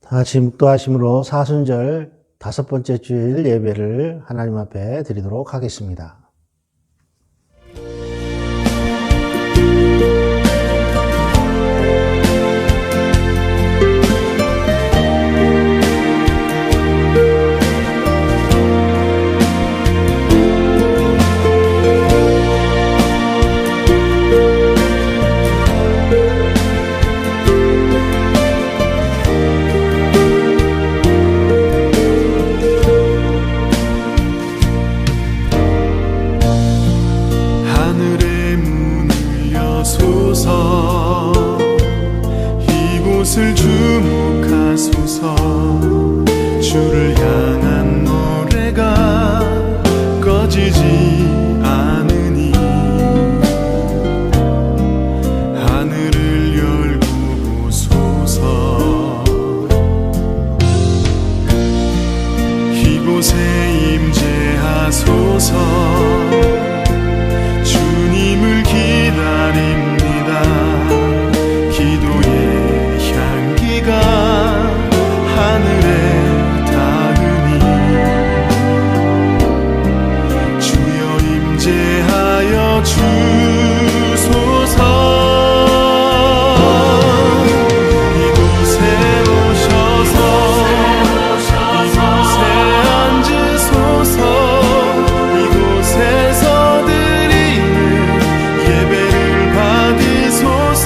다 같이 묵도하심으로 사순절 5번째 주일 예배를 하나님 앞에 드리도록 하겠습니다. 이곳을 주목하소서. 주를 향한 노래가 꺼지지 않으니 하늘을 열고 보소서. 이곳에 임재하소서. 주님을 기다립니다. 기도의 향기가 하늘에 닿으니 주여 임재하여 주소서. 이곳에 오셔서 이곳에 앉으소서. 이곳에서 드리는 예배를 받으소서.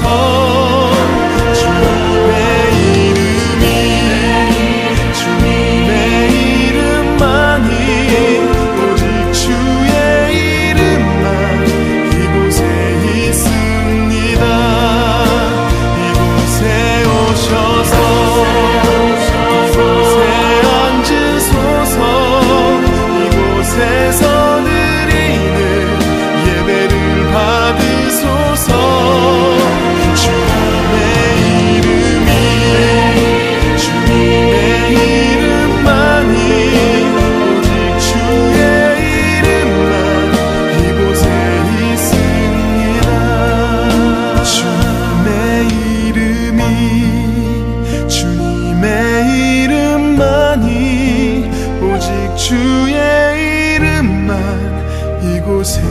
주의 이름만 이곳에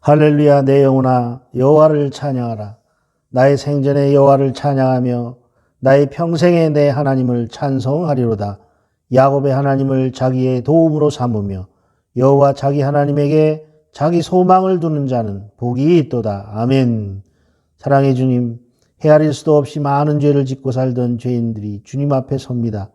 할렐루야. 내 영혼아 여호와를 찬양하라. 나의 생전에 여호와를 찬양하며 나의 평생에 내 하나님을 찬송하리로다. 야곱의 하나님을 자기의 도움으로 삼으며 여호와 자기 하나님에게 자기 소망을 두는 자는 복이 있도다. 아멘. 사랑의 주님, 헤아릴 수도 없이 많은 죄를 짓고 살던 죄인들이 주님 앞에 섭니다.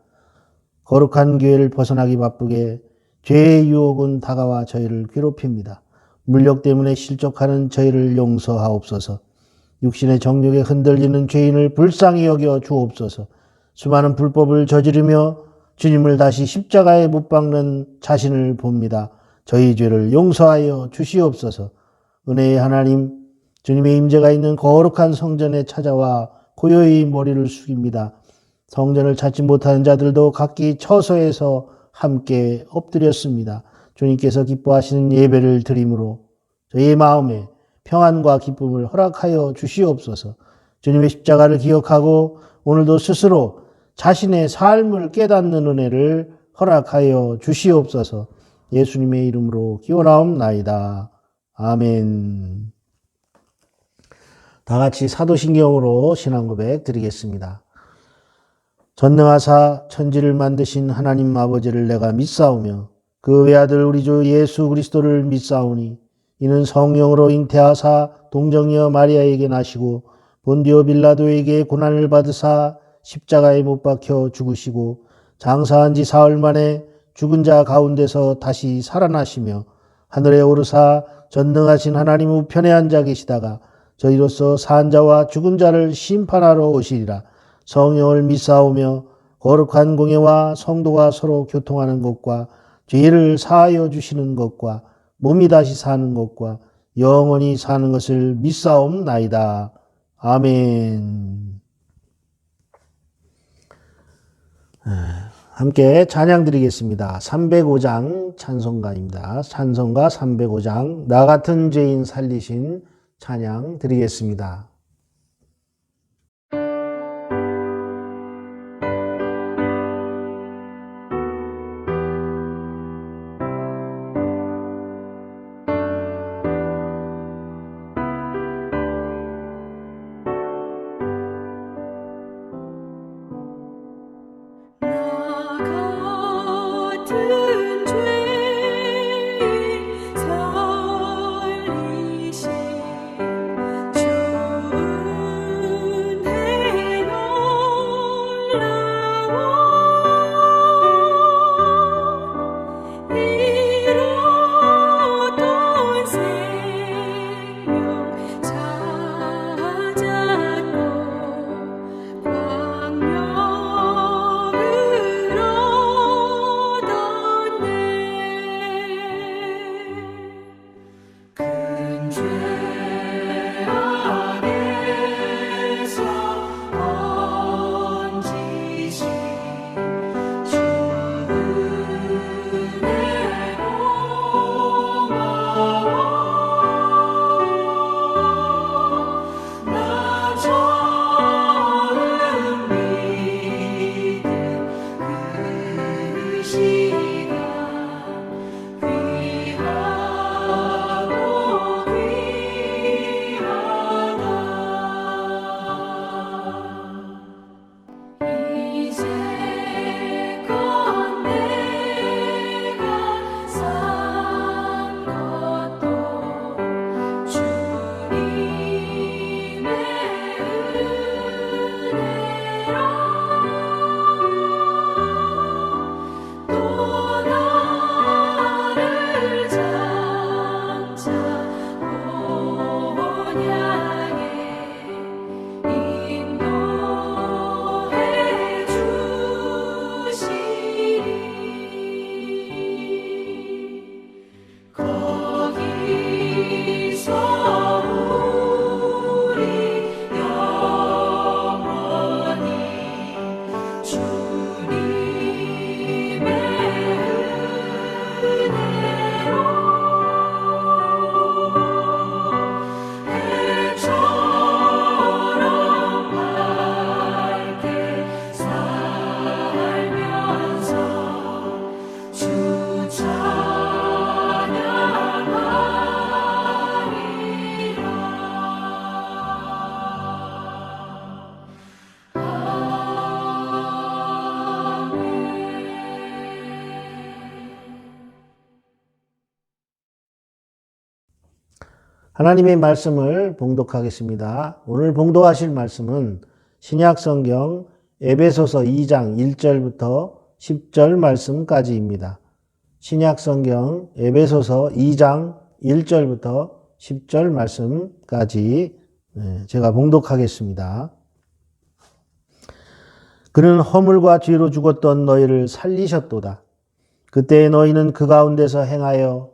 거룩한 교회를 벗어나기 바쁘게 죄의 유혹은 다가와 저희를 괴롭힙니다. 물욕 때문에 실족하는 저희를 용서하옵소서. 육신의 정욕에 흔들리는 죄인을 불쌍히 여겨 주옵소서. 수많은 불법을 저지르며 주님을 다시 십자가에 못 박는 자신을 봅니다. 저희 죄를 용서하여 주시옵소서. 은혜의 하나님, 주님의 임재가 있는 거룩한 성전에 찾아와 고요히 머리를 숙입니다. 성전을 찾지 못하는 자들도 각기 처소에서 함께 엎드렸습니다. 주님께서 기뻐하시는 예배를 드림으로 저희의 마음에 평안과 기쁨을 허락하여 주시옵소서. 주님의 십자가를 기억하고 오늘도 스스로 자신의 삶을 깨닫는 은혜를 허락하여 주시옵소서. 예수님의 이름으로 기원하옵나이다. 아멘. 다 같이 사도신경으로 신앙고백 드리겠습니다. 전능하사 천지를 만드신 하나님 아버지를 내가 믿사오며 그 외아들 우리 주 예수 그리스도를 믿사오니 이는 성령으로 잉태하사 동정녀 마리아에게 나시고 본디오 빌라도에게 고난을 받으사 십자가에 못 박혀 죽으시고 장사한 지 사흘 만에 죽은 자 가운데서 다시 살아나시며 하늘에 오르사 전능하신 하나님 우편에 앉아 계시다가 저희로서 산 자와 죽은 자를 심판하러 오시리라. 성령을 믿사오며 거룩한 공예와 성도가 서로 교통하는 것과 죄를 사하여 주시는 것과 몸이 다시 사는 것과 영원히 사는 것을 믿사옵나이다. 아멘. 함께 찬양 드리겠습니다. 305장 찬송가입니다. 찬송가 305장 나 같은 죄인 살리신 찬양 드리겠습니다. 하나님의 말씀을 봉독하겠습니다. 오늘 봉독하실 말씀은 신약성경 에베소서 2장 1절부터 10절 말씀까지입니다. 신약성경 에베소서 2장 1절부터 10절 말씀까지 제가 봉독하겠습니다. 그는 허물과 죄로 죽었던 너희를 살리셨도다. 그때 너희는 그 가운데서 행하여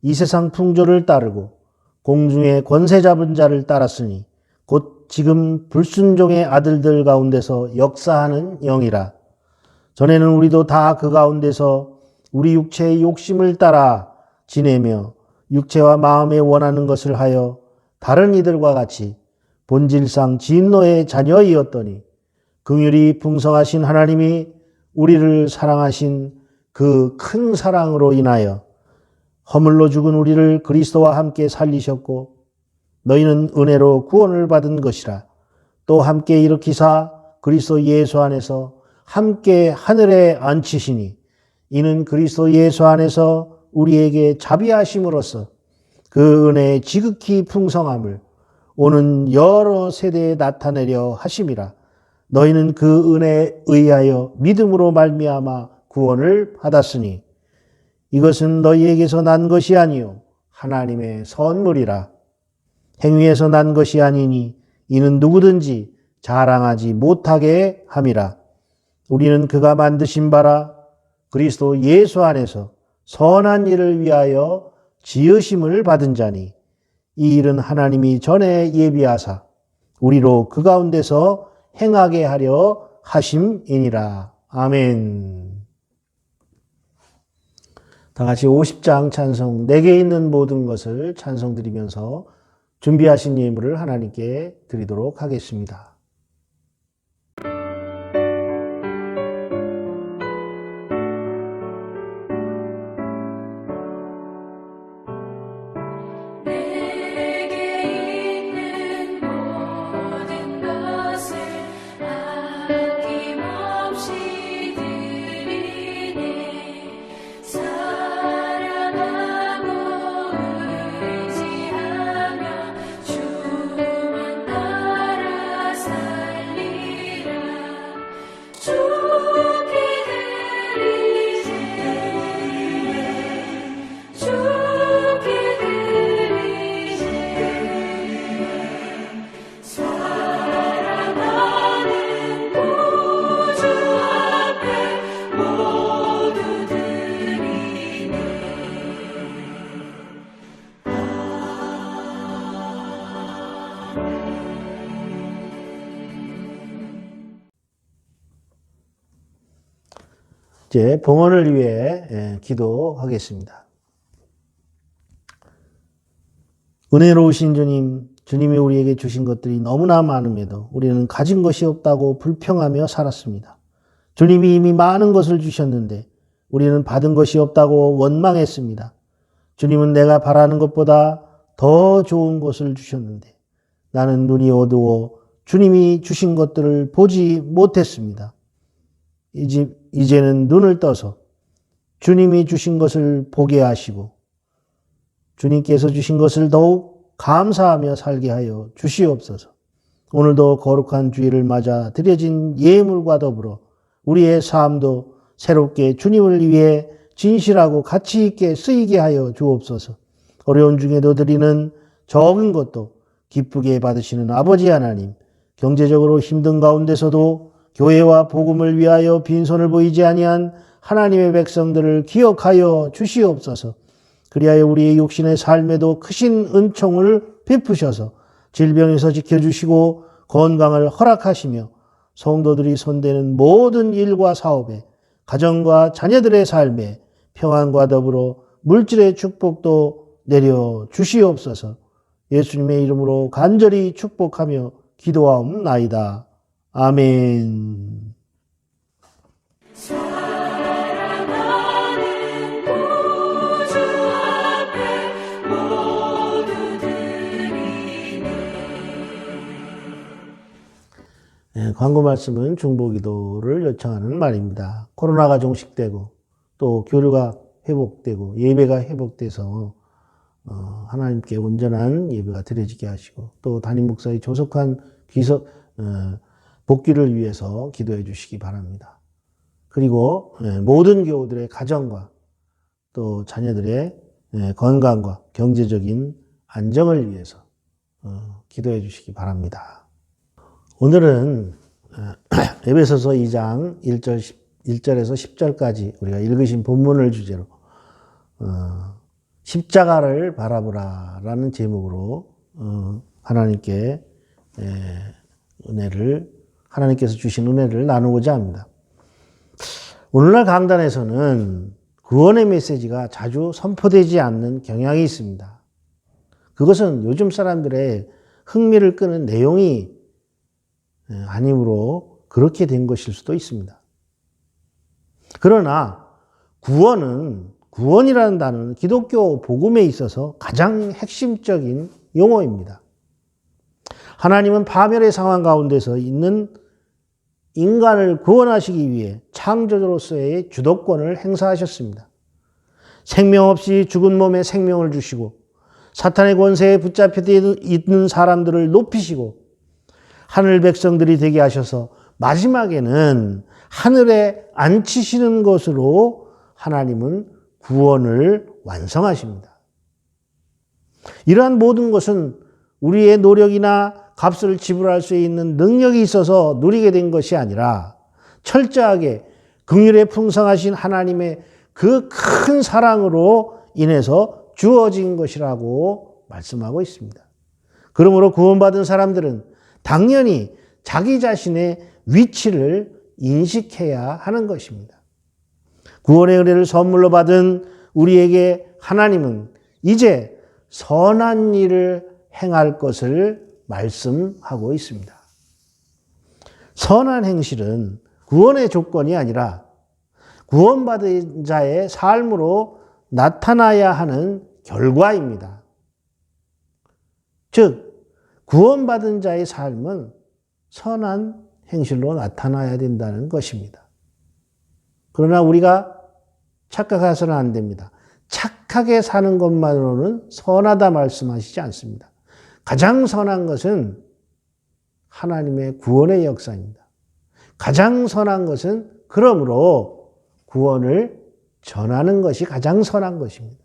이 세상 풍조를 따르고 공중의 권세 잡은 자를 따랐으니 곧 지금 불순종의 아들들 가운데서 역사하는 영이라. 전에는 우리도 다 그 가운데서 우리 육체의 욕심을 따라 지내며 육체와 마음에 원하는 것을 하여 다른 이들과 같이 본질상 진노의 자녀이었더니 긍휼이 풍성하신 하나님이 우리를 사랑하신 그 큰 사랑으로 인하여 허물로 죽은 우리를 그리스도와 함께 살리셨고 너희는 은혜로 구원을 받은 것이라. 또 함께 일으키사 그리스도 예수 안에서 함께 하늘에 앉히시니 이는 그리스도 예수 안에서 우리에게 자비하심으로써 그 은혜의 지극히 풍성함을 오는 여러 세대에 나타내려 하심이라. 너희는 그 은혜에 의하여 믿음으로 말미암아 구원을 받았으니 이것은 너희에게서 난 것이 아니요 하나님의 선물이라. 행위에서 난 것이 아니니 이는 누구든지 자랑하지 못하게 함이라. 우리는 그가 만드신 바라 그리스도 예수 안에서 선한 일을 위하여 지으심을 받은 자니 이 일은 하나님이 전에 예비하사 우리로 그 가운데서 행하게 하려 하심이니라. 아멘. 다 같이 50장 찬송, 내게 있는 모든 것을 찬송 드리면서 준비하신 예물을 하나님께 드리도록 하겠습니다. 이제 봉헌을 위해 기도하겠습니다. 은혜로우신 주님, 주님이 우리에게 주신 것들이 너무나 많음에도 우리는 가진 것이 없다고 불평하며 살았습니다. 주님이 이미 많은 것을 주셨는데 우리는 받은 것이 없다고 원망했습니다. 주님은 내가 바라는 것보다 더 좋은 것을 주셨는데 나는 눈이 어두워 주님이 주신 것들을 보지 못했습니다. 이제는 눈을 떠서 주님이 주신 것을 보게 하시고 주님께서 주신 것을 더욱 감사하며 살게 하여 주시옵소서. 오늘도 거룩한 주일을 맞아 드려진 예물과 더불어 우리의 삶도 새롭게 주님을 위해 진실하고 가치 있게 쓰이게 하여 주옵소서. 어려운 중에도 드리는 적은 것도 기쁘게 받으시는 아버지 하나님, 경제적으로 힘든 가운데서도 교회와 복음을 위하여 빈손을 보이지 아니한 하나님의 백성들을 기억하여 주시옵소서. 그리하여 우리의 육신의 삶에도 크신 은총을 베푸셔서 질병에서 지켜주시고 건강을 허락하시며 성도들이 손대는 모든 일과 사업에 가정과 자녀들의 삶에 평안과 더불어 물질의 축복도 내려 주시옵소서. 예수님의 이름으로 간절히 축복하며 기도하옵나이다. 아멘. 사랑하는 구주 앞에 모두 드리네. 광고 말씀은 중보기도를 요청하는 말입니다. 코로나가 종식되고 또 교류가 회복되고 예배가 회복돼서 하나님께 온전한 예배가 드려지게 하시고 또 담임 목사의 조속한 복귀를 위해서 기도해 주시기 바랍니다. 그리고 모든 교우들의 가정과 또 자녀들의 건강과 경제적인 안정을 위해서 기도해 주시기 바랍니다. 오늘은 에베소서 2장 1절에서 10절까지 우리가 읽으신 본문을 주제로 십자가를 바라보라라는 제목으로 하나님께 하나님께서 주신 은혜를 나누고자 합니다. 오늘날 강단에서는 구원의 메시지가 자주 선포되지 않는 경향이 있습니다. 그것은 요즘 사람들의 흥미를 끄는 내용이 아니므로 그렇게 된 것일 수도 있습니다. 그러나 구원이라는 단어는 기독교 복음에 있어서 가장 핵심적인 용어입니다. 하나님은 파멸의 상황 가운데서 있는 인간을 구원하시기 위해 창조주로서의 주도권을 행사하셨습니다. 생명 없이 죽은 몸에 생명을 주시고 사탄의 권세에 붙잡혀 있는 사람들을 높이시고 하늘 백성들이 되게 하셔서 마지막에는 하늘에 앉히시는 것으로 하나님은 구원을 완성하십니다. 이러한 모든 것은 우리의 노력이나 값을 지불할 수 있는 능력이 있어서 누리게 된 것이 아니라 철저하게 긍휼에 풍성하신 하나님의 그 큰 사랑으로 인해서 주어진 것이라고 말씀하고 있습니다. 그러므로 구원받은 사람들은 당연히 자기 자신의 위치를 인식해야 하는 것입니다. 구원의 은혜를 선물로 받은 우리에게 하나님은 이제 선한 일을 행할 것을 말씀하고 있습니다. 선한 행실은 구원의 조건이 아니라 구원받은 자의 삶으로 나타나야 하는 결과입니다. 즉, 구원받은 자의 삶은 선한 행실로 나타나야 된다는 것입니다. 그러나 우리가 착각해서는 안 됩니다. 착하게 사는 것만으로는 선하다 말씀하시지 않습니다. 가장 선한 것은 하나님의 구원의 역사입니다. 가장 선한 것은 그러므로 구원을 전하는 것이 가장 선한 것입니다.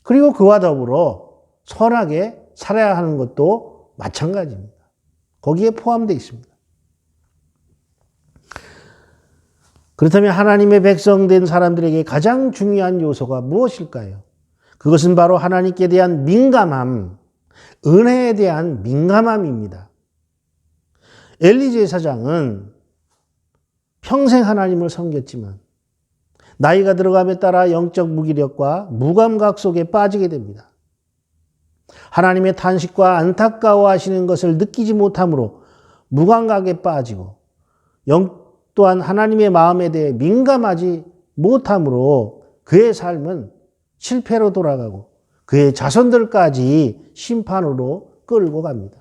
그리고 그와 더불어 선하게 살아야 하는 것도 마찬가지입니다. 거기에 포함되어 있습니다. 그렇다면 하나님의 백성된 사람들에게 가장 중요한 요소가 무엇일까요? 그것은 바로 하나님께 대한 민감함, 은혜에 대한 민감함입니다. 엘리 제사장은 평생 하나님을 섬겼지만 나이가 들어감에 따라 영적 무기력과 무감각 속에 빠지게 됩니다. 하나님의 탄식과 안타까워하시는 것을 느끼지 못함으로 무감각에 빠지고 또한 하나님의 마음에 대해 민감하지 못함으로 그의 삶은 실패로 돌아가고 그의 자손들까지 심판으로 끌고 갑니다.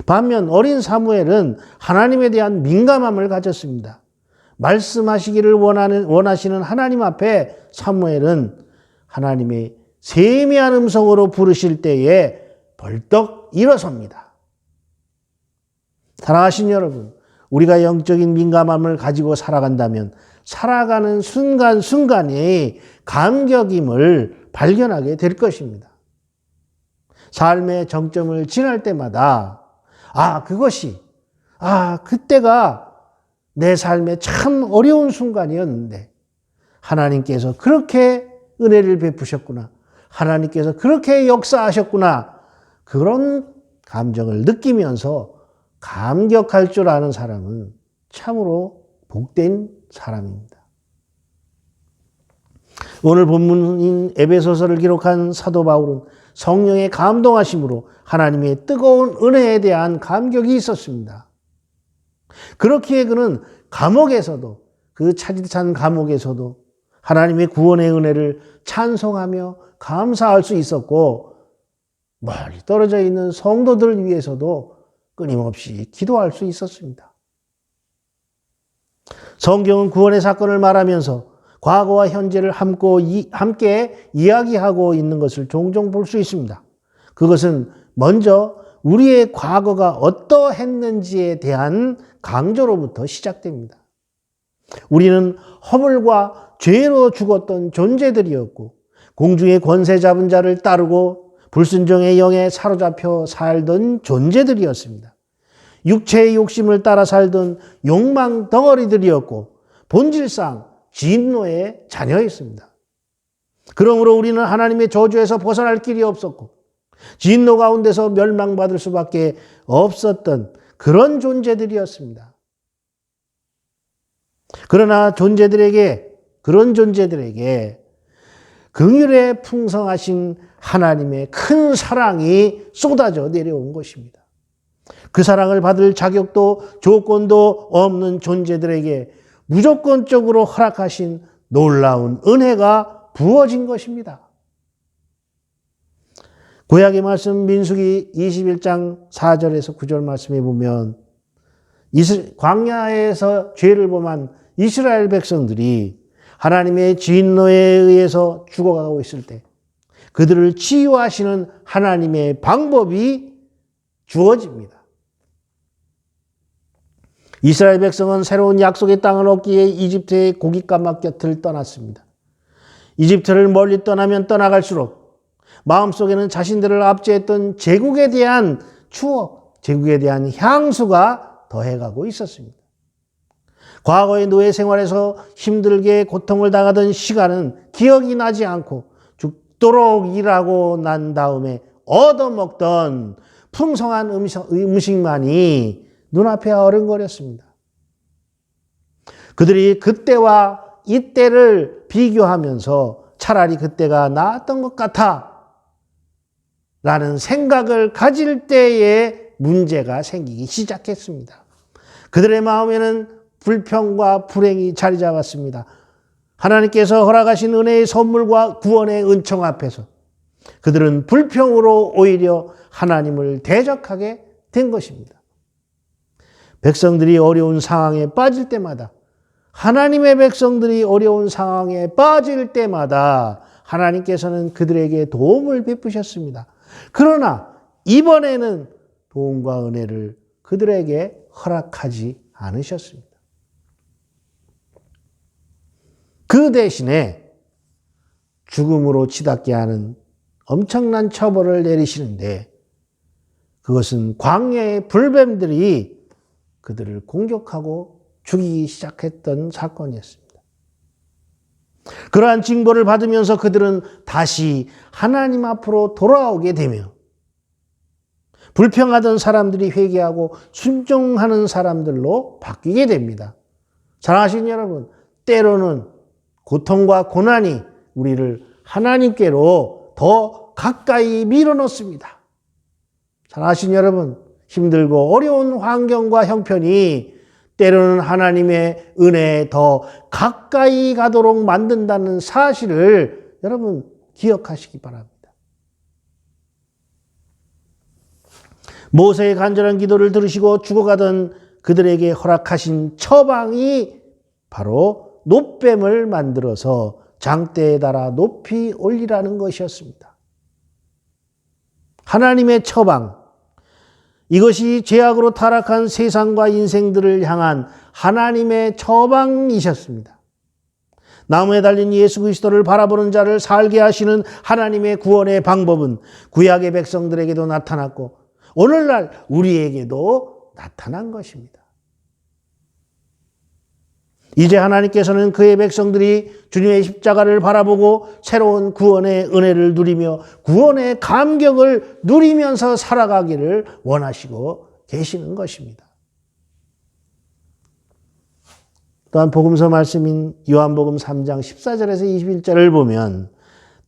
반면 어린 사무엘은 하나님에 대한 민감함을 가졌습니다. 말씀하시기를 원하시는 하나님 앞에 사무엘은 하나님의 세미한 음성으로 부르실 때에 벌떡 일어섭니다. 사랑하신 여러분, 우리가 영적인 민감함을 가지고 살아간다면 살아가는 순간순간이 감격임을 발견하게 될 것입니다. 삶의 정점을 지날 때마다 그때가 내 삶의 참 어려운 순간이었는데 하나님께서 그렇게 은혜를 베푸셨구나. 하나님께서 그렇게 역사하셨구나. 그런 감정을 느끼면서 감격할 줄 아는 사람은 참으로 복된 사람입니다. 오늘 본문인 에베소서를 기록한 사도 바울은 성령의 감동하심으로 하나님의 뜨거운 은혜에 대한 감격이 있었습니다. 그렇기에 그는 감옥에서도, 그 차디찬 감옥에서도 하나님의 구원의 은혜를 찬송하며 감사할 수 있었고, 멀리 떨어져 있는 성도들을 위해서도 끊임없이 기도할 수 있었습니다. 성경은 구원의 사건을 말하면서 과거와 현재를 함께 이야기하고 있는 것을 종종 볼 수 있습니다. 그것은 먼저 우리의 과거가 어떠했는지에 대한 강조로부터 시작됩니다. 우리는 허물과 죄로 죽었던 존재들이었고 공중의 권세 잡은 자를 따르고 불순종의 영에 사로잡혀 살던 존재들이었습니다. 육체의 욕심을 따라 살던 욕망 덩어리들이었고 본질상 진노의 자녀였습니다. 그러므로 우리는 하나님의 저주에서 벗어날 길이 없었고 진노 가운데서 멸망받을 수밖에 없었던 그런 존재들이었습니다. 그러나 그런 존재들에게 긍휼에 풍성하신 하나님의 큰 사랑이 쏟아져 내려온 것입니다. 그 사랑을 받을 자격도 조건도 없는 존재들에게 무조건적으로 허락하신 놀라운 은혜가 부어진 것입니다. 구약의 말씀 민수기 21장 4절에서 9절 말씀에 보면 광야에서 죄를 범한 이스라엘 백성들이 하나님의 진노에 의해서 죽어가고 있을 때 그들을 치유하시는 하나님의 방법이 주어집니다. 이스라엘 백성은 새로운 약속의 땅을 얻기 위해 이집트의 고깃가막 곁을 떠났습니다. 이집트를 멀리 떠나면 떠나갈수록 마음속에는 자신들을 압제했던 제국에 대한 추억, 제국에 대한 향수가 더해가고 있었습니다. 과거의 노예 생활에서 힘들게 고통을 당하던 시간은 기억이 나지 않고 죽도록 일하고 난 다음에 얻어먹던 풍성한 음식만이 눈앞에 어른거렸습니다. 그들이 그때와 이때를 비교하면서 차라리 그때가 나았던 것 같아 라는 생각을 가질 때에 문제가 생기기 시작했습니다. 그들의 마음에는 불평과 불행이 자리 잡았습니다. 하나님께서 허락하신 은혜의 선물과 구원의 은총 앞에서 그들은 불평으로 오히려 하나님을 대적하게 된 것입니다. 백성들이 어려운 상황에 빠질 때마다, 하나님의 백성들이 어려운 상황에 빠질 때마다 하나님께서는 그들에게 도움을 베푸셨습니다. 그러나 이번에는 도움과 은혜를 그들에게 허락하지 않으셨습니다. 그 대신에 죽음으로 치닫게 하는 엄청난 처벌을 내리시는데, 그것은 광야의 불뱀들이 그들을 공격하고 죽이기 시작했던 사건이었습니다. 그러한 징벌을 받으면서 그들은 다시 하나님 앞으로 돌아오게 되며, 불평하던 사람들이 회개하고 순종하는 사람들로 바뀌게 됩니다. 사랑하시는 여러분, 때로는 고통과 고난이 우리를 하나님께로 더 가까이 밀어넣습니다. 사랑하시는 여러분, 힘들고 어려운 환경과 형편이 때로는 하나님의 은혜에 더 가까이 가도록 만든다는 사실을 여러분 기억하시기 바랍니다. 모세의 간절한 기도를 들으시고 죽어가던 그들에게 허락하신 처방이 바로 놋뱀을 만들어서 장대에 달아 높이 올리라는 것이었습니다. 하나님의 처방, 이것이 죄악으로 타락한 세상과 인생들을 향한 하나님의 처방이셨습니다. 나무에 달린 예수 그리스도를 바라보는 자를 살게 하시는 하나님의 구원의 방법은 구약의 백성들에게도 나타났고 오늘날 우리에게도 나타난 것입니다. 이제 하나님께서는 그의 백성들이 주님의 십자가를 바라보고 새로운 구원의 은혜를 누리며 구원의 감격을 누리면서 살아가기를 원하시고 계시는 것입니다. 또한 복음서 말씀인 요한복음 3장 14절에서 21절을 보면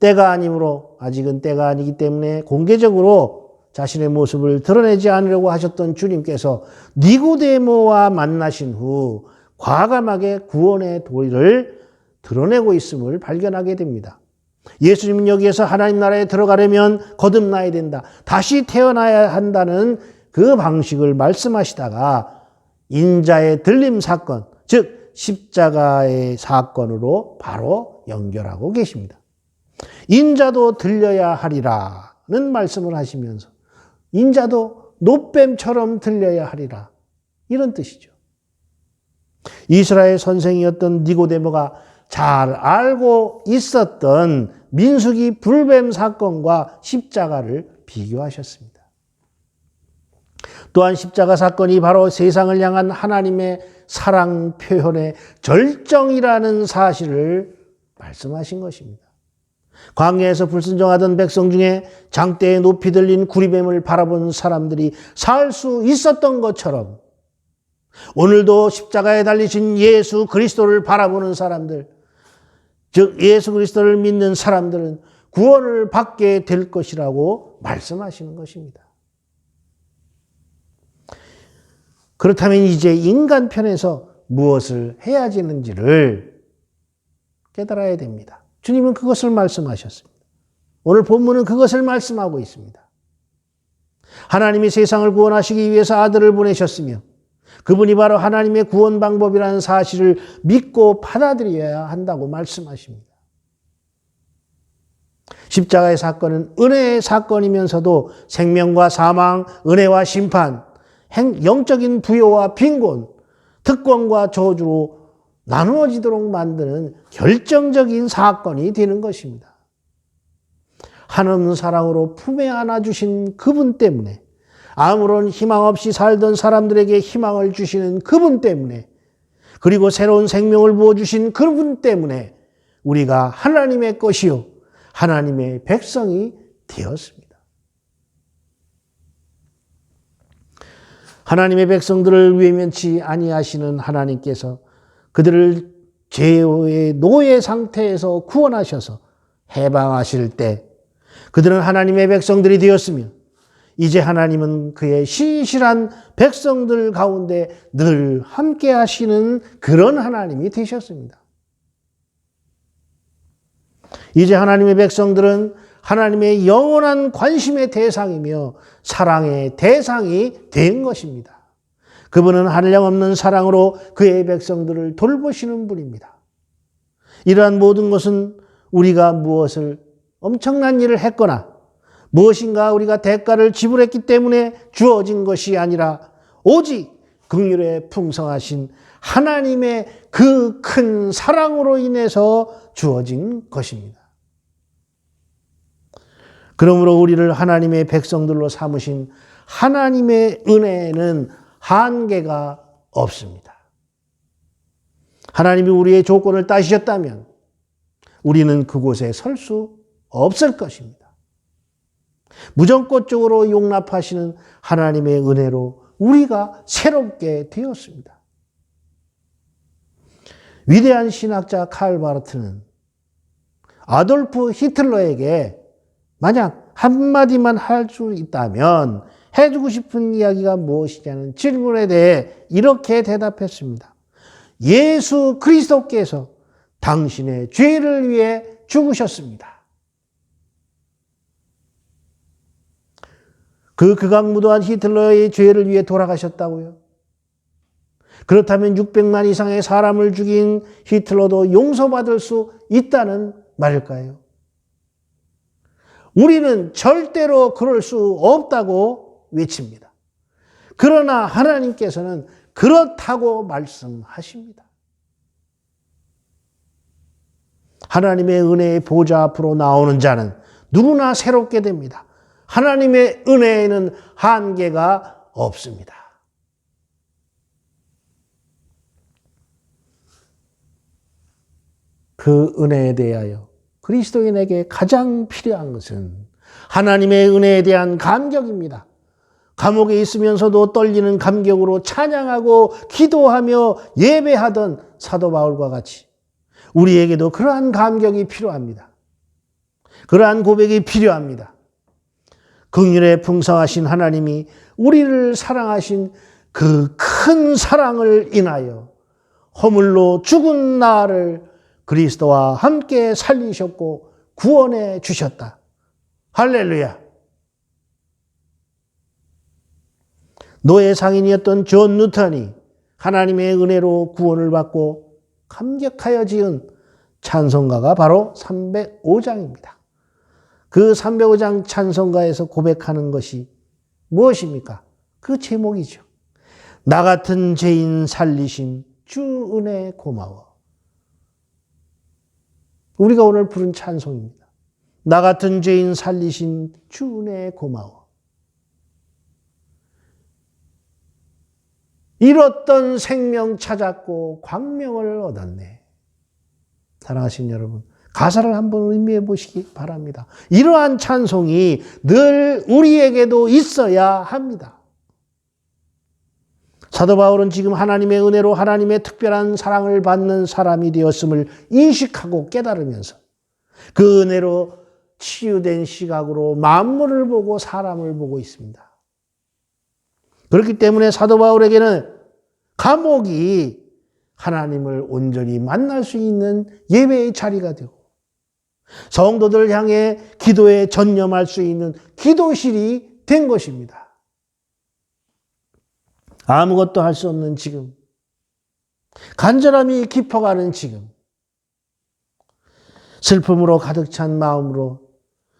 때가 아니므로, 아직은 때가 아니기 때문에 공개적으로 자신의 모습을 드러내지 않으려고 하셨던 주님께서 니고데모와 만나신 후 과감하게 구원의 도리를 드러내고 있음을 발견하게 됩니다. 예수님은 여기에서 하나님 나라에 들어가려면 거듭나야 된다, 다시 태어나야 한다는 그 방식을 말씀하시다가 인자의 들림 사건, 즉 십자가의 사건으로 바로 연결하고 계십니다. 인자도 들려야 하리라는 말씀을 하시면서 인자도 놋뱀처럼 들려야 하리라, 이런 뜻이죠. 이스라엘 선생이었던 니고데모가 잘 알고 있었던 민수기 불뱀 사건과 십자가를 비교하셨습니다. 또한 십자가 사건이 바로 세상을 향한 하나님의 사랑 표현의 절정이라는 사실을 말씀하신 것입니다. 광야에서 불순종하던 백성 중에 장대에 높이 들린 구리뱀을 바라본 사람들이 살 수 있었던 것처럼 오늘도 십자가에 달리신 예수 그리스도를 바라보는 사람들, 즉 예수 그리스도를 믿는 사람들은 구원을 받게 될 것이라고 말씀하시는 것입니다. 그렇다면 이제 인간 편에서 무엇을 해야 되는지를 깨달아야 됩니다. 주님은 그것을 말씀하셨습니다. 오늘 본문은 그것을 말씀하고 있습니다. 하나님이 세상을 구원하시기 위해서 아들을 보내셨으며 그분이 바로 하나님의 구원 방법이라는 사실을 믿고 받아들여야 한다고 말씀하십니다. 십자가의 사건은 은혜의 사건이면서도 생명과 사망, 은혜와 심판, 영적인 부여와 빈곤, 특권과 저주로 나누어지도록 만드는 결정적인 사건이 되는 것입니다. 한없는 사랑으로 품에 안아주신 그분 때문에 아무런 희망 없이 살던 사람들에게 희망을 주시는 그분 때문에, 그리고 새로운 생명을 부어주신 그분 때문에 우리가 하나님의 것이요 하나님의 백성이 되었습니다. 하나님의 백성들을 외면치 아니하시는 하나님께서 그들을 죄의 노예 상태에서 구원하셔서 해방하실 때 그들은 하나님의 백성들이 되었으며, 이제 하나님은 그의 신실한 백성들 가운데 늘 함께 하시는 그런 하나님이 되셨습니다. 이제 하나님의 백성들은 하나님의 영원한 관심의 대상이며 사랑의 대상이 된 것입니다. 그분은 한량없는 사랑으로 그의 백성들을 돌보시는 분입니다. 이러한 모든 것은 우리가 무엇을 엄청난 일을 했거나 무엇인가 우리가 대가를 지불했기 때문에 주어진 것이 아니라 오직 긍휼에 풍성하신 하나님의 그 큰 사랑으로 인해서 주어진 것입니다. 그러므로 우리를 하나님의 백성들로 삼으신 하나님의 은혜에는 한계가 없습니다. 하나님이 우리의 조건을 따지셨다면 우리는 그곳에 설 수 없을 것입니다. 무조건적으로 용납하시는 하나님의 은혜로 우리가 새롭게 되었습니다. 위대한 신학자 칼 바르트는 아돌프 히틀러에게 만약 한마디만 할 수 있다면 해주고 싶은 이야기가 무엇이냐는 질문에 대해 이렇게 대답했습니다. 예수 그리스도께서 당신의 죄를 위해 죽으셨습니다. 그 극악무도한 히틀러의 죄를 위해 돌아가셨다고요? 그렇다면 600만 이상의 사람을 죽인 히틀러도 용서받을 수 있다는 말일까요? 우리는 절대로 그럴 수 없다고 외칩니다. 그러나 하나님께서는 그렇다고 말씀하십니다. 하나님의 은혜의 보좌 앞으로 나오는 자는 누구나 새롭게 됩니다. 하나님의 은혜에는 한계가 없습니다. 그 은혜에 대하여 그리스도인에게 가장 필요한 것은 하나님의 은혜에 대한 감격입니다. 감옥에 있으면서도 떨리는 감격으로 찬양하고 기도하며 예배하던 사도 바울과 같이 우리에게도 그러한 감격이 필요합니다. 그러한 고백이 필요합니다. 긍휼에 풍성하신 하나님이 우리를 사랑하신 그 큰 사랑을 인하여 허물로 죽은 나를 그리스도와 함께 살리셨고 구원해 주셨다. 할렐루야. 노예 상인이었던 존 뉴턴이 하나님의 은혜로 구원을 받고 감격하여 지은 찬송가가 바로 305장입니다. 그 305장 찬송가에서 고백하는 것이 무엇입니까? 그 제목이죠. 나 같은 죄인 살리심 주 은혜 고마워. 우리가 오늘 부른 찬송입니다. 나 같은 죄인 살리신 주 은혜 고마워. 잃었던 생명 찾았고 광명을 얻었네. 사랑하신 여러분, 가사를 한번 의미해 보시기 바랍니다. 이러한 찬송이 늘 우리에게도 있어야 합니다. 사도 바울은 지금 하나님의 은혜로 하나님의 특별한 사랑을 받는 사람이 되었음을 인식하고 깨달으면서 그 은혜로 치유된 시각으로 만물을 보고 사람을 보고 있습니다. 그렇기 때문에 사도 바울에게는 감옥이 하나님을 온전히 만날 수 있는 예배의 자리가 되고 성도들을 향해 기도에 전념할 수 있는 기도실이 된 것입니다. 아무것도 할 수 없는 지금, 간절함이 깊어가는 지금, 슬픔으로 가득 찬 마음으로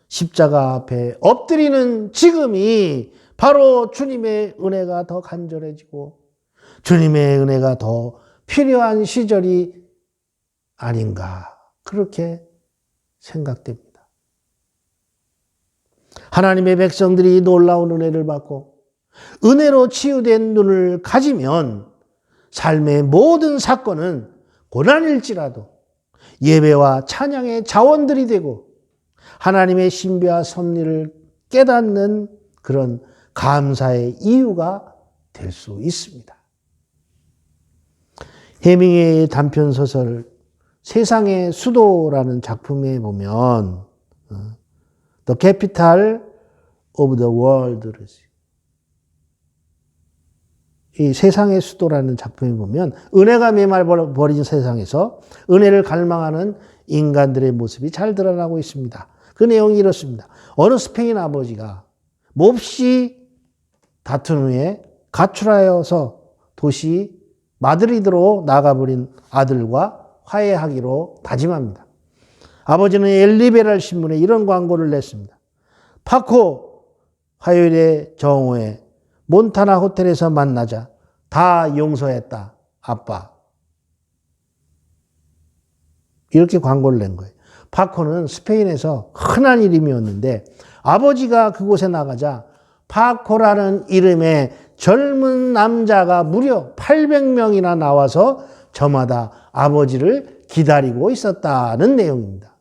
십자가 앞에 엎드리는 지금이 바로 주님의 은혜가 더 간절해지고 주님의 은혜가 더 필요한 시절이 아닌가, 그렇게 생각됩니다. 하나님의 백성들이 놀라운 은혜를 받고 은혜로 치유된 눈을 가지면 삶의 모든 사건은 고난일지라도 예배와 찬양의 자원들이 되고 하나님의 신비와 섭리를 깨닫는 그런 감사의 이유가 될 수 있습니다. 해밍웨이의 단편소설 세상의 수도라는 작품에 보면 The Capital of the World, 이 세상의 수도라는 작품에 보면 은혜가 메말버린 세상에서 은혜를 갈망하는 인간들의 모습이 잘 드러나고 있습니다. 그 내용이 이렇습니다. 어느 스페인 아버지가 몹시 다툰 후에 가출하여서 도시 마드리드로 나가버린 아들과 화해하기로 다짐합니다. 아버지는 엘리베랄 신문에 이런 광고를 냈습니다. 파코, 화요일에 정오에 몬타나 호텔에서 만나자. 다 용서했다, 아빠. 이렇게 광고를 낸 거예요. 파코는 스페인에서 흔한 이름이었는데 아버지가 그곳에 나가자 파코라는 이름의 젊은 남자가 무려 800명이나 나와서 저마다 아버지를 기다리고 있었다는 내용입니다.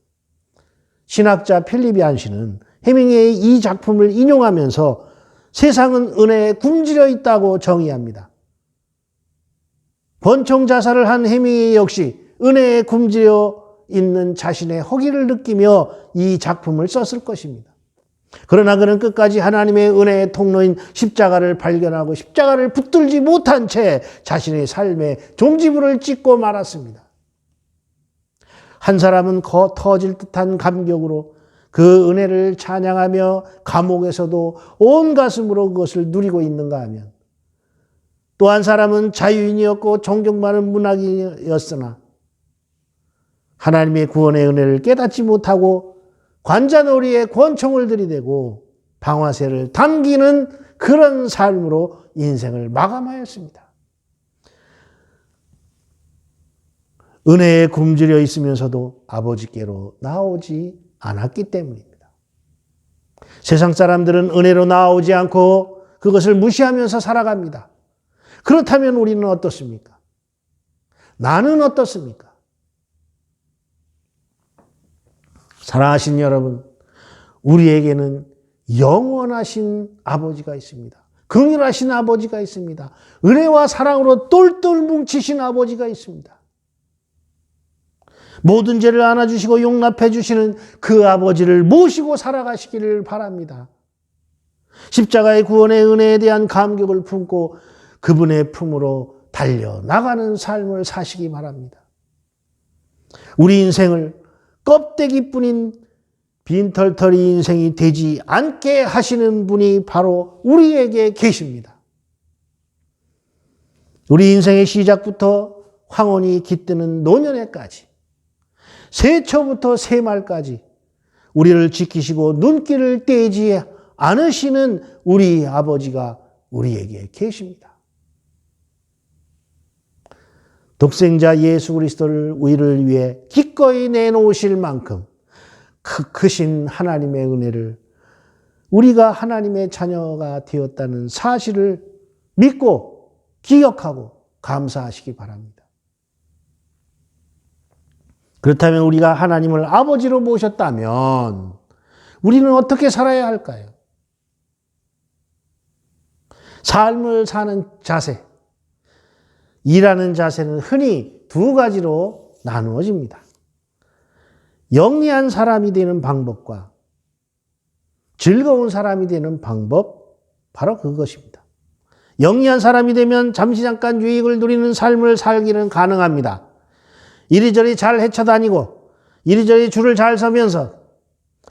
신학자 필립 얀시는 해밍웨이의 이 작품을 인용하면서 세상은 은혜에 굶주려 있다고 정의합니다. 번총 자살을 한 해밍웨이 역시 은혜에 굶주려 있는 자신의 허기를 느끼며 이 작품을 썼을 것입니다. 그러나 그는 끝까지 하나님의 은혜의 통로인 십자가를 발견하고 십자가를 붙들지 못한 채 자신의 삶에 종지부를 찍고 말았습니다. 한 사람은 터질 듯한 감격으로 그 은혜를 찬양하며 감옥에서도 온 가슴으로 그것을 누리고 있는가 하면, 또 한 사람은 자유인이었고 존경 많은 문학인이었으나 하나님의 구원의 은혜를 깨닫지 못하고 관자놀이에 권총을 들이대고 방아쇠를 당기는 그런 삶으로 인생을 마감하였습니다. 은혜에 굶주려 있으면서도 아버지께로 나오지 않았기 때문입니다. 세상 사람들은 은혜로 나오지 않고 그것을 무시하면서 살아갑니다. 그렇다면 우리는 어떻습니까? 나는 어떻습니까? 사랑하신 여러분, 우리에게는 영원하신 아버지가 있습니다. 긍휼하신 아버지가 있습니다. 은혜와 사랑으로 똘똘 뭉치신 아버지가 있습니다. 모든 죄를 안아주시고 용납해 주시는 그 아버지를 모시고 살아가시기를 바랍니다. 십자가의 구원의 은혜에 대한 감격을 품고 그분의 품으로 달려나가는 삶을 사시기 바랍니다. 우리 인생을 껍데기뿐인 빈털터리 인생이 되지 않게 하시는 분이 바로 우리에게 계십니다. 우리 인생의 시작부터 황혼이 깃드는 노년에까지, 새초부터 새말까지 우리를 지키시고 눈길을 떼지 않으시는 우리 아버지가 우리에게 계십니다. 독생자 예수 그리스도를 우리를 위해 기꺼이 내놓으실 만큼 크신 하나님의 은혜를, 우리가 하나님의 자녀가 되었다는 사실을 믿고 기억하고 감사하시기 바랍니다. 그렇다면 우리가 하나님을 아버지로 모셨다면 우리는 어떻게 살아야 할까요? 삶을 사는 자세, 일하는 자세는 흔히 두 가지로 나누어집니다. 영리한 사람이 되는 방법과 즐거운 사람이 되는 방법, 바로 그것입니다. 영리한 사람이 되면 잠시 잠깐 유익을 누리는 삶을 살기는 가능합니다. 이리저리 잘 헤쳐다니고 이리저리 줄을 잘 서면서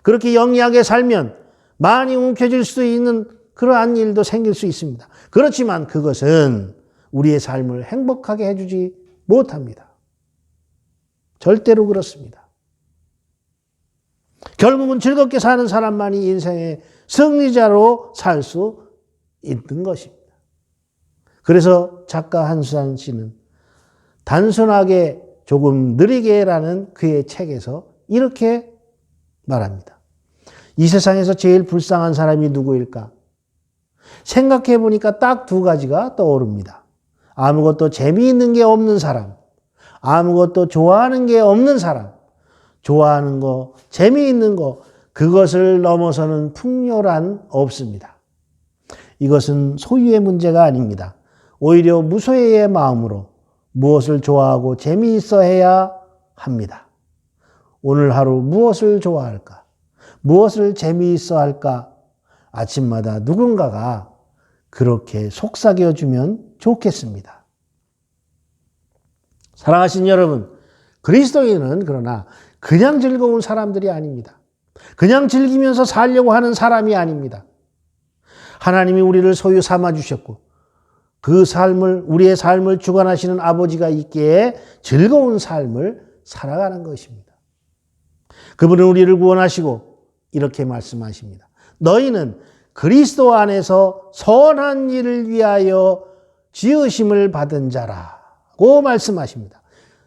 그렇게 영리하게 살면 많이 움켜질 수 있는 그러한 일도 생길 수 있습니다. 그렇지만 그것은 우리의 삶을 행복하게 해주지 못합니다. 절대로 그렇습니다. 결국은 즐겁게 사는 사람만이 인생의 승리자로 살 수 있는 것입니다. 그래서 작가 한수산 씨는 단순하게 조금 느리게라는 그의 책에서 이렇게 말합니다. 이 세상에서 제일 불쌍한 사람이 누구일까? 생각해 보니까 딱 두 가지가 떠오릅니다. 아무것도 재미있는 게 없는 사람, 아무것도 좋아하는 게 없는 사람, 좋아하는 거, 재미있는 거, 그것을 넘어서는 풍요란 없습니다. 이것은 소유의 문제가 아닙니다. 오히려 무소유의 마음으로 무엇을 좋아하고 재미있어 해야 합니다. 오늘 하루 무엇을 좋아할까? 무엇을 재미있어 할까? 아침마다 누군가가 그렇게 속삭여주면 좋겠습니다. 사랑하신 여러분, 그리스도인은 그러나 그냥 즐거운 사람들이 아닙니다. 그냥 즐기면서 살려고 하는 사람이 아닙니다. 하나님이 우리를 소유 삼아 주셨고 그 삶을, 우리의 삶을 주관하시는 아버지가 있기에 즐거운 삶을 살아가는 것입니다. 그분은 우리를 구원하시고 이렇게 말씀하십니다. 너희는 그리스도 안에서 선한 일을 위하여 지으심을 받은 자라고 말씀하십니다.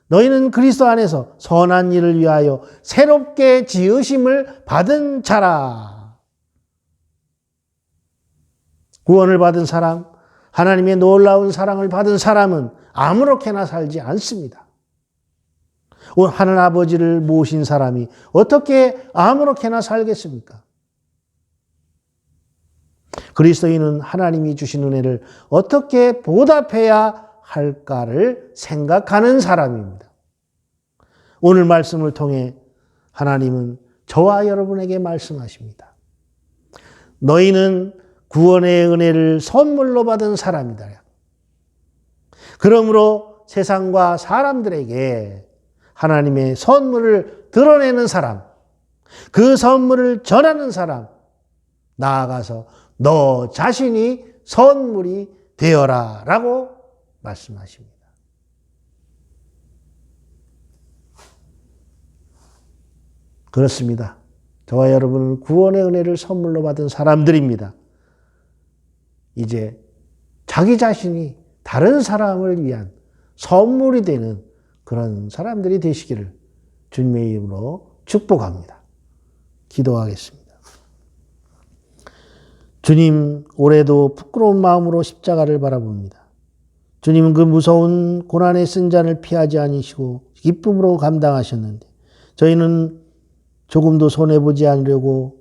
너희는 그리스도 안에서 선한 일을 위하여 새롭게 지으심을 받은 자라. 구원을 받은 사람, 하나님의 놀라운 사랑을 받은 사람은 아무렇게나 살지 않습니다. 하늘 아버지를 모신 사람이 어떻게 아무렇게나 살겠습니까? 그리스도인은 하나님이 주신 은혜를 어떻게 보답해야 할까를 생각하는 사람입니다. 오늘 말씀을 통해 하나님은 저와 여러분에게 말씀하십니다. 너희는 구원의 은혜를 선물로 받은 사람이다. 그러므로 세상과 사람들에게 하나님의 선물을 드러내는 사람, 그 선물을 전하는 사람, 나아가서 너 자신이 선물이 되어라 라고 말씀하십니다. 그렇습니다. 저와 여러분은 구원의 은혜를 선물로 받은 사람들입니다. 이제 자기 자신이 다른 사람을 위한 선물이 되는 그런 사람들이 되시기를 주님의 이름으로 축복합니다. 기도하겠습니다. 주님, 올해도 부끄러운 마음으로 십자가를 바라봅니다. 주님은 그 무서운 고난의 쓴잔을 피하지 않으시고 기쁨으로 감당하셨는데 저희는 조금도 손해보지 않으려고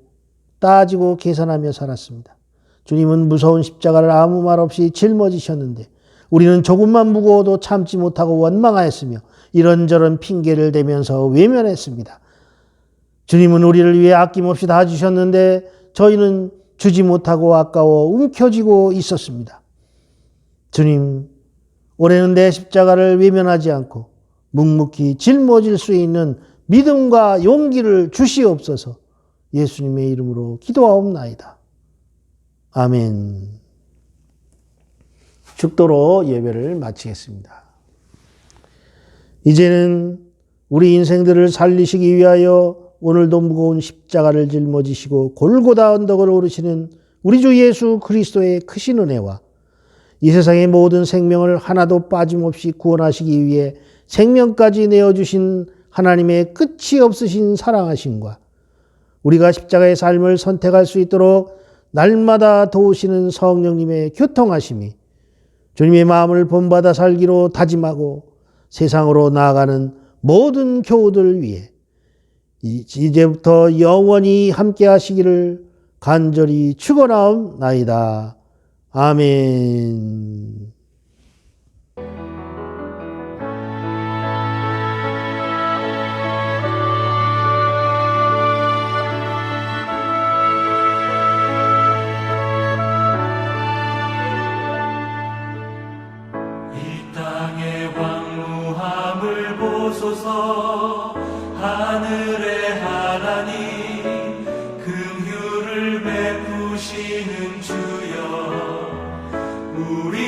따지고 계산하며 살았습니다. 주님은 무서운 십자가를 아무 말 없이 짊어지셨는데 우리는 조금만 무거워도 참지 못하고 원망하였으며 이런저런 핑계를 대면서 외면했습니다. 주님은 우리를 위해 아낌없이 다 주셨는데 저희는 주지 못하고 아까워 움켜쥐고 있었습니다. 주님, 올해는 내 십자가를 외면하지 않고 묵묵히 짊어질 수 있는 믿음과 용기를 주시옵소서. 예수님의 이름으로 기도하옵나이다. 아멘. 축도로 예배를 마치겠습니다. 이제는 우리 인생들을 살리시기 위하여 오늘도 무거운 십자가를 짊어지시고 골고다 언덕을 오르시는 우리 주 예수 그리스도의 크신 은혜와 이 세상의 모든 생명을 하나도 빠짐없이 구원하시기 위해 생명까지 내어주신 하나님의 끝이 없으신 사랑하심과 우리가 십자가의 삶을 선택할 수 있도록 날마다 도우시는 성령님의 교통하심이 주님의 마음을 본받아 살기로 다짐하고 세상으로 나아가는 모든 교우들 위해 이제부터 영원히 함께 하시기를 간절히 축원하옵나이다. 아멘. 이 땅의 왕무함을 보소서. 하늘의 하나님 긍휼을 베푸시는 주여, 우리